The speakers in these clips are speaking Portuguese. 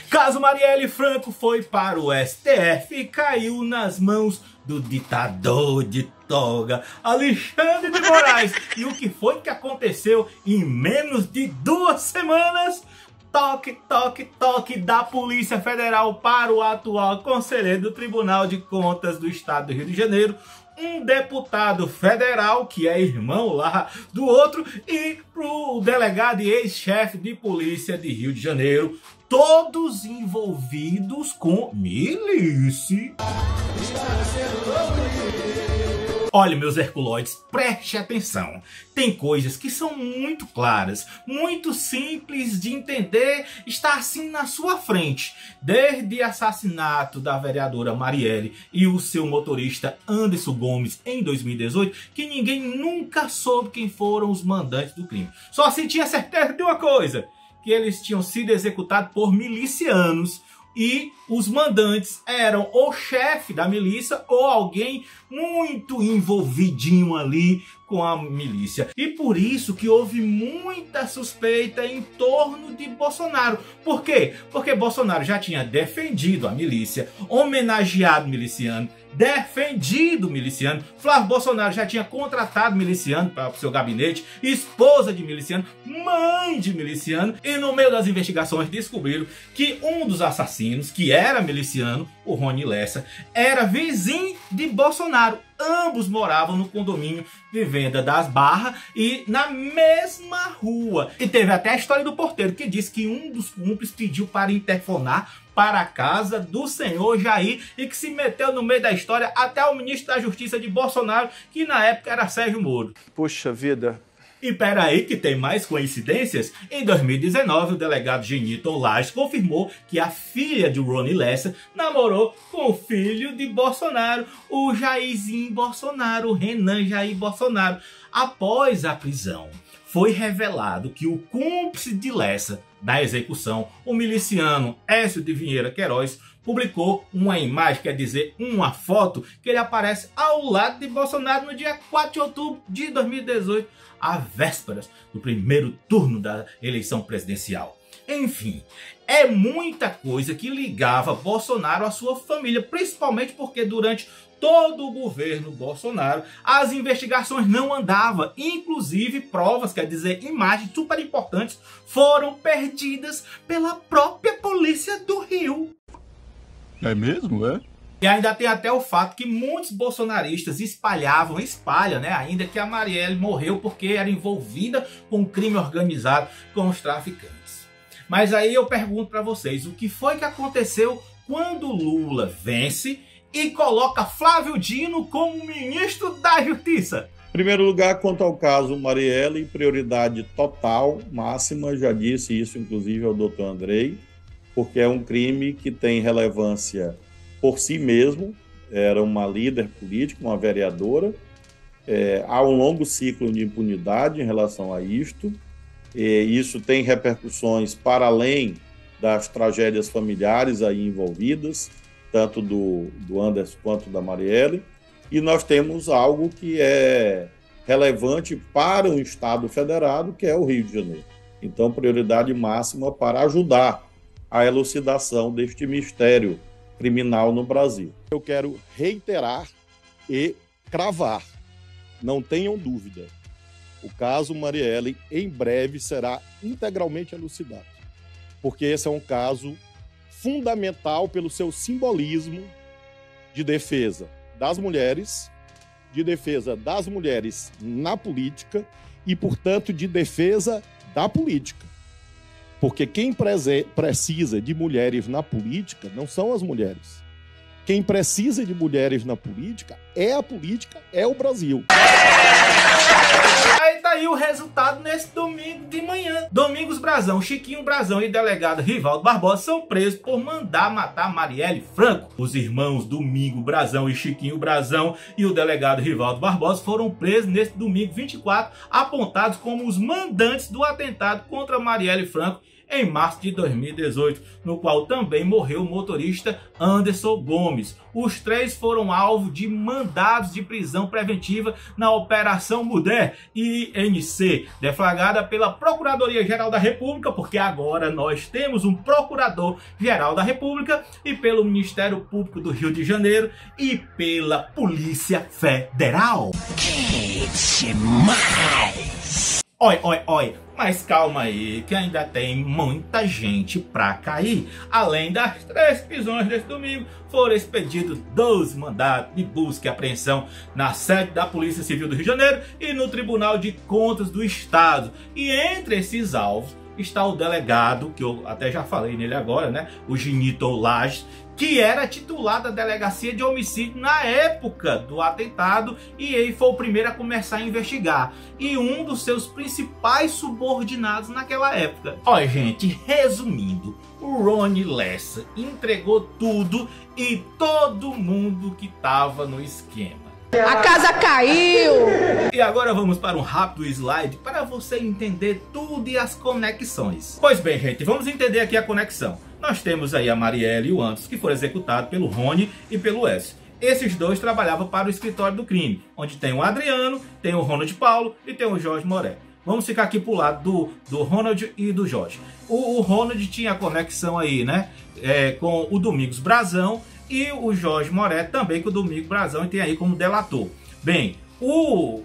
Caso Marielle Franco foi para o STF e caiu nas mãos do ditador de toga, Alexandre de Moraes. E o que foi que aconteceu em menos de 2 semanas? Toque, toque, toque da Polícia Federal para o atual conselheiro do Tribunal de Contas do Estado do Rio de Janeiro, um deputado federal, que é irmão lá do outro, e pro delegado e ex-chefe de polícia de Rio de Janeiro, todos envolvidos com milícia. Olha, meus herculoides, preste atenção. Tem coisas que são muito claras, muito simples de entender, está assim na sua frente. Desde assassinato da vereadora Marielle e o seu motorista Anderson Gomes em 2018, que ninguém nunca soube quem foram os mandantes do crime. Só se tinha certeza de uma coisa, que eles tinham sido executados por milicianos, e os mandantes eram o chefe da milícia ou alguém muito envolvidinho ali com a milícia. E por isso que houve muita suspeita em torno de Bolsonaro. Por quê? Porque Bolsonaro já tinha defendido a milícia, homenageado o miliciano, defendido o miliciano. Flávio Bolsonaro já tinha contratado miliciano para o seu gabinete, esposa de miliciano, mãe de miliciano. E no meio das investigações descobriram que um dos assassinos, que era miliciano, o Rony Lessa, era vizinho de Bolsonaro. Ambos moravam no condomínio de Venda das Barras e na mesma rua. E teve até a história do porteiro, que disse que um dos cúmplices pediu para interfonar para a casa do senhor Jair e que se meteu no meio da história até o ministro da Justiça de Bolsonaro, que na época era Sérgio Moro. Puxa vida. E peraí que tem mais coincidências. Em 2019, o delegado Genilton Lages confirmou que a filha de Rony Lessa namorou com o filho de Bolsonaro, o Jairzinho Bolsonaro, o Renan Jair Bolsonaro. Após a prisão, foi revelado que o cúmplice de Lessa da execução, o miliciano Écio de Vieira Queiroz, publicou uma imagem, quer dizer, uma foto, que ele aparece ao lado de Bolsonaro no dia 4 de outubro de 2018, às vésperas do primeiro turno da eleição presidencial. Enfim, é muita coisa que ligava Bolsonaro à sua família, principalmente porque durante todo o governo Bolsonaro as investigações não andavam. Inclusive provas, quer dizer, imagens super importantes, foram perdidas pela própria polícia do Rio. É mesmo, é? E ainda tem até o fato que muitos bolsonaristas espalham, né, ainda que a Marielle morreu porque era envolvida com crime organizado com os traficantes. Mas aí eu pergunto para vocês, o que foi que aconteceu quando Lula vence e coloca Flávio Dino como ministro da Justiça? Em primeiro lugar, quanto ao caso Marielle, prioridade total, máxima, já disse isso inclusive ao doutor Andrei, porque é um crime que tem relevância por si mesmo, era uma líder política, uma vereadora, há um longo ciclo de impunidade em relação a isto, isso tem repercussões para além das tragédias familiares aí envolvidas, tanto do Anderson quanto da Marielle, e nós temos algo que é relevante para o Estado federado, que é o Rio de Janeiro. Então, prioridade máxima para ajudar a elucidação deste mistério criminal no Brasil. Eu quero reiterar e cravar, não tenham dúvida, o caso Marielle em breve será integralmente elucidado, porque esse é um caso fundamental pelo seu simbolismo de defesa das mulheres na política e, portanto, de defesa da política. Porque quem precisa de mulheres na política não são as mulheres. Quem precisa de mulheres na política, é o Brasil. Aí tá aí o resultado nesse domingo de manhã. Domingos Brazão, Chiquinho Brazão e delegado Rivaldo Barbosa são presos por mandar matar Marielle Franco. Os irmãos Domingo Brazão e Chiquinho Brazão e o delegado Rivaldo Barbosa foram presos nesse domingo 24, apontados como os mandantes do atentado contra Marielle Franco em março de 2018, no qual também morreu o motorista Anderson Gomes. Os três foram alvo de mandados de prisão preventiva na Operação Mulher INC, deflagrada pela Procuradoria-Geral da República, porque agora nós temos um Procurador-Geral da República, e pelo Ministério Público do Rio de Janeiro e pela Polícia Federal. Oi, mas calma aí, que ainda tem muita gente pra cair. Além das 3 prisões desse domingo, foram expedidos 12 mandados de busca e apreensão na sede da Polícia Civil do Rio de Janeiro e no Tribunal de Contas do Estado. E entre esses alvos está o delegado, que eu até já falei nele agora, né? O Ginito Lages, que era titular da Delegacia de Homicídio na época do atentado, e ele foi o primeiro a começar a investigar. E um dos seus principais subordinados naquela época. Olha, gente, resumindo, o Rony Lessa entregou tudo e todo mundo que estava no esquema. A casa caiu! E agora vamos para um rápido slide para você entender tudo e as conexões. Pois bem, gente, vamos entender aqui a conexão. Nós temos aí a Marielle e o Anderson, que foram executados pelo Rony e pelo Écio. Esses dois trabalhavam para o escritório do crime, onde tem o Adriano, tem o Ronald Paulo e tem o Jorge Moré. Vamos ficar aqui pro lado do Ronald e do Jorge. O Ronald tinha conexão aí, né, com o Domingos Brazão, e o Jorge Moré também com o Domingos Brazão, e tem aí como delator. Bem, o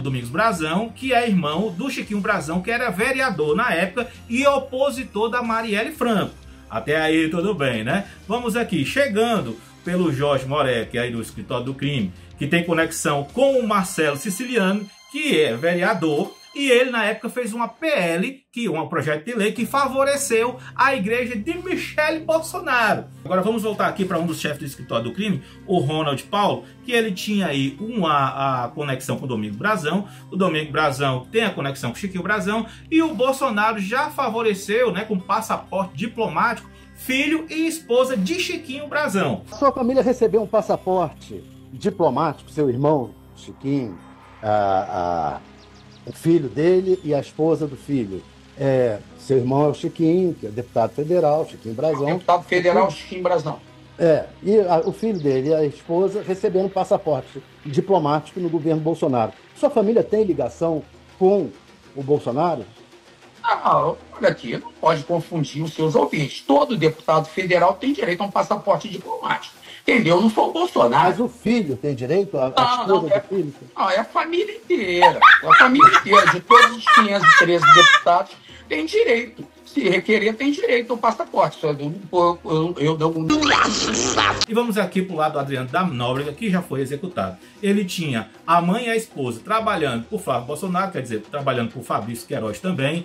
Domingos Brazão, que é irmão do Chiquinho Brazão, que era vereador na época e opositor da Marielle Franco. Até aí tudo bem, né? Vamos aqui, chegando pelo Jorge Moré, que é aí do escritório do crime, que tem conexão com o Marcelo Siciliano, que é vereador, e ele na época fez uma PL, um projeto de lei que favoreceu a igreja de Michele Bolsonaro. Agora vamos voltar aqui para um dos chefes do escritório do crime, o Ronald Paulo, que ele tinha aí a conexão com o Domingos Brazão. O Domingos Brazão tem a conexão com o Chiquinho Brazão, e o Bolsonaro já favoreceu, né, com passaporte diplomático, filho e esposa de Chiquinho Brazão. Sua família recebeu um passaporte diplomático, seu irmão Chiquinho, o filho dele e a esposa do filho. Seu irmão é o Chiquinho, que é deputado federal, Chiquinho Brazão. Deputado federal, Chiquinho Brazão. E o filho dele e a esposa recebendo passaporte diplomático no governo Bolsonaro. Sua família tem ligação com o Bolsonaro? Olha aqui, não pode confundir os seus ouvintes. Todo deputado federal tem direito a um passaporte diplomático. Entendeu? Não foi o Bolsonaro. Mas o filho tem direito? A esposa do filho? Não, é a família inteira. A família inteira, de todos os 513 deputados, tem direito. Se requerer, tem direito ao passaporte. Eu dou um... E vamos aqui para o lado do Adriano da Nóbrega, que já foi executado. Ele tinha a mãe e a esposa trabalhando por Flávio Bolsonaro, quer dizer, trabalhando por Fabrício Queiroz também,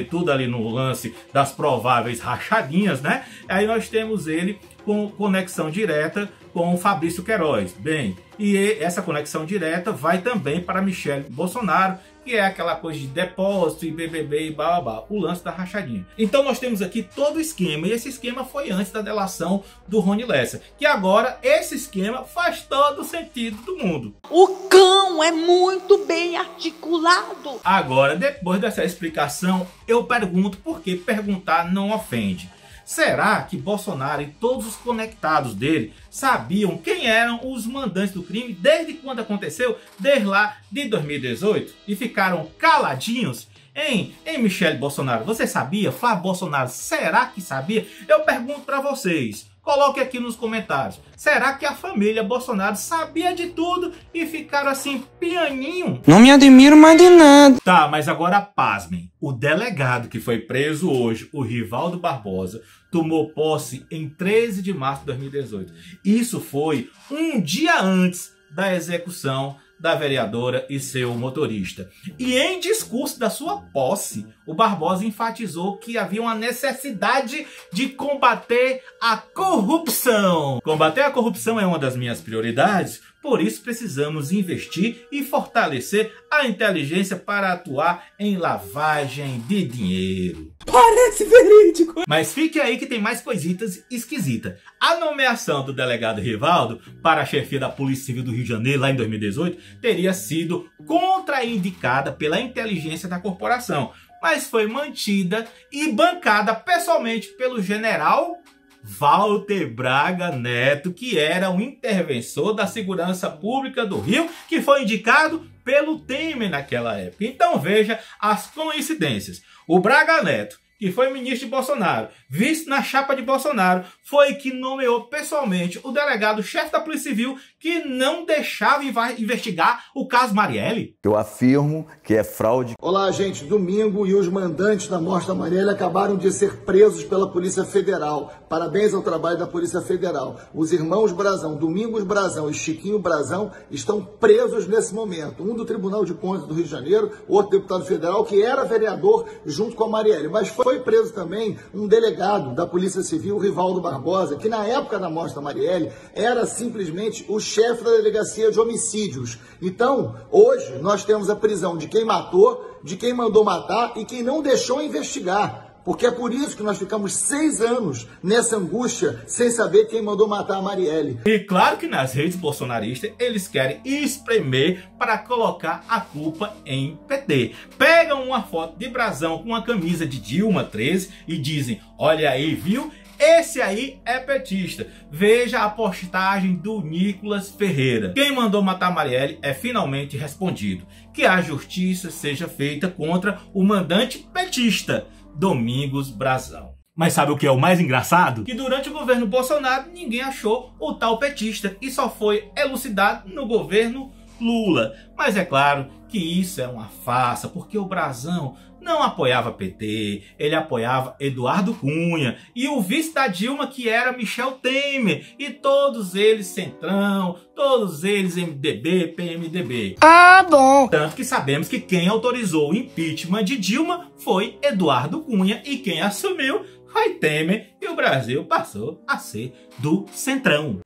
tudo ali no lance das prováveis rachadinhas, né? Aí nós temos ele com conexão direta com o Fabrício Queiroz. Bem, e essa conexão direta vai também para Michele Bolsonaro, que é aquela coisa de depósito e BBB e babá, o lance da rachadinha. Então nós temos aqui todo o esquema, e esse esquema foi antes da delação do Rony Lessa, que agora esse esquema faz todo o sentido do mundo. O cão é muito bem articulado. Agora, depois dessa explicação, eu pergunto por que perguntar não ofende. Será que Bolsonaro e todos os conectados dele sabiam quem eram os mandantes do crime desde quando aconteceu, desde lá de 2018? E ficaram caladinhos? Hein, Michele Bolsonaro, você sabia? Flávio Bolsonaro, será que sabia? Eu pergunto para vocês. Coloque aqui nos comentários. Será que a família Bolsonaro sabia de tudo e ficaram assim pianinho? Não me admiro mais de nada. Tá, mas agora pasmem. O delegado que foi preso hoje, o Rivaldo Barbosa, tomou posse em 13 de março de 2018. Isso foi um dia antes da execução da vereadora e seu motorista. E em discurso da sua posse, o Barbosa enfatizou que havia uma necessidade de combater a corrupção. Combater a corrupção é uma das minhas prioridades, por isso precisamos investir e fortalecer a inteligência para atuar em lavagem de dinheiro. Parece verídico. Mas fique aí que tem mais coisitas esquisitas. A nomeação do delegado Rivaldo para a chefia da Polícia Civil do Rio de Janeiro, lá em 2018, teria sido contraindicada pela inteligência da corporação. mas foi mantida e bancada pessoalmente pelo general Walter Braga Neto, que era um interventor da segurança pública do Rio, que foi indicado pelo Temer naquela época. Então veja as coincidências. O Braga Neto, que foi ministro de Bolsonaro, visto na chapa de Bolsonaro, foi que nomeou pessoalmente o delegado-chefe da Polícia Civil que não deixava investigar o caso Marielle. Eu afirmo que é fraude. Olá, gente. Domingo e os mandantes da morte da Marielle acabaram de ser presos pela Polícia Federal. Parabéns ao trabalho da Polícia Federal. Os irmãos Brazão, Domingos Brazão e Chiquinho Brazão, estão presos nesse momento. Um do Tribunal de Contas do Rio de Janeiro, outro deputado federal que era vereador junto com a Marielle, mas foi preso também um delegado da Polícia Civil, Rivaldo Barbosa, que na época da morte da Marielle era simplesmente o chefe da delegacia de homicídios. Então, hoje nós temos a prisão de quem matou, de quem mandou matar e quem não deixou investigar. Porque é por isso que nós ficamos 6 anos nessa angústia, sem saber quem mandou matar a Marielle. E claro que nas redes bolsonaristas eles querem espremer para colocar a culpa em PT. Pegam uma foto de Brazão com uma camisa de Dilma 13 e dizem: olha aí, viu? Esse aí é petista. Veja a postagem do Nicolas Ferreira. Quem mandou matar Marielle é finalmente respondido. Que a justiça seja feita contra o mandante petista, Domingos Brazão. Mas sabe o que é o mais engraçado? Que durante o governo Bolsonaro ninguém achou o tal petista e só foi elucidado no governo Lula. Mas é claro que isso é uma farsa, porque o Brazão não apoiava PT, ele apoiava Eduardo Cunha e o vice da Dilma, que era Michel Temer, e todos eles Centrão, todos eles MDB, PMDB. Ah, bom! Tanto que sabemos que quem autorizou o impeachment de Dilma foi Eduardo Cunha e quem assumiu foi Temer, e o Brasil passou a ser do Centrão.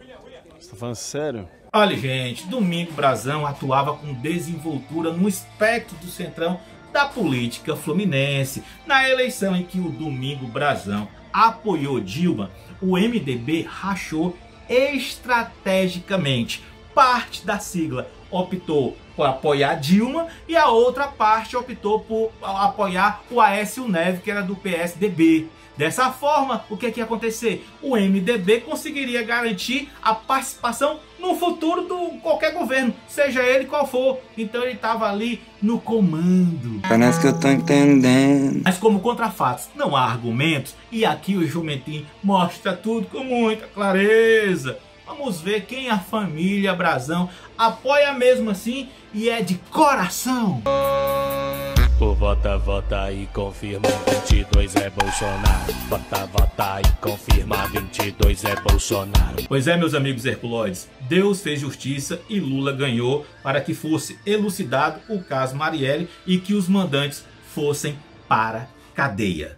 Você tá falando sério? Olha, gente, Domingos Brazão atuava com desenvoltura no espectro do Centrão da política fluminense. Na eleição em que o Domingos Brazão apoiou Dilma, o MDB rachou estrategicamente. Parte da sigla optou por apoiar Dilma e a outra parte optou por apoiar o Aécio Neves, que era do PSDB. Dessa forma, o que ia acontecer? O MDB conseguiria garantir a participação no futuro de qualquer governo, seja ele qual for. Então ele estava ali no comando. Parece que eu tô entendendo. Mas como contra fatos não há argumentos, e aqui o Jumentim mostra tudo com muita clareza. Vamos ver quem a família Brazão apoia mesmo assim e é de coração. O vota e confirma 22 é Bolsonaro. Vota e confirma 22 é Bolsonaro. Pois é, meus amigos herculoides, Deus fez justiça e Lula ganhou para que fosse elucidado o caso Marielle e que os mandantes fossem para cadeia.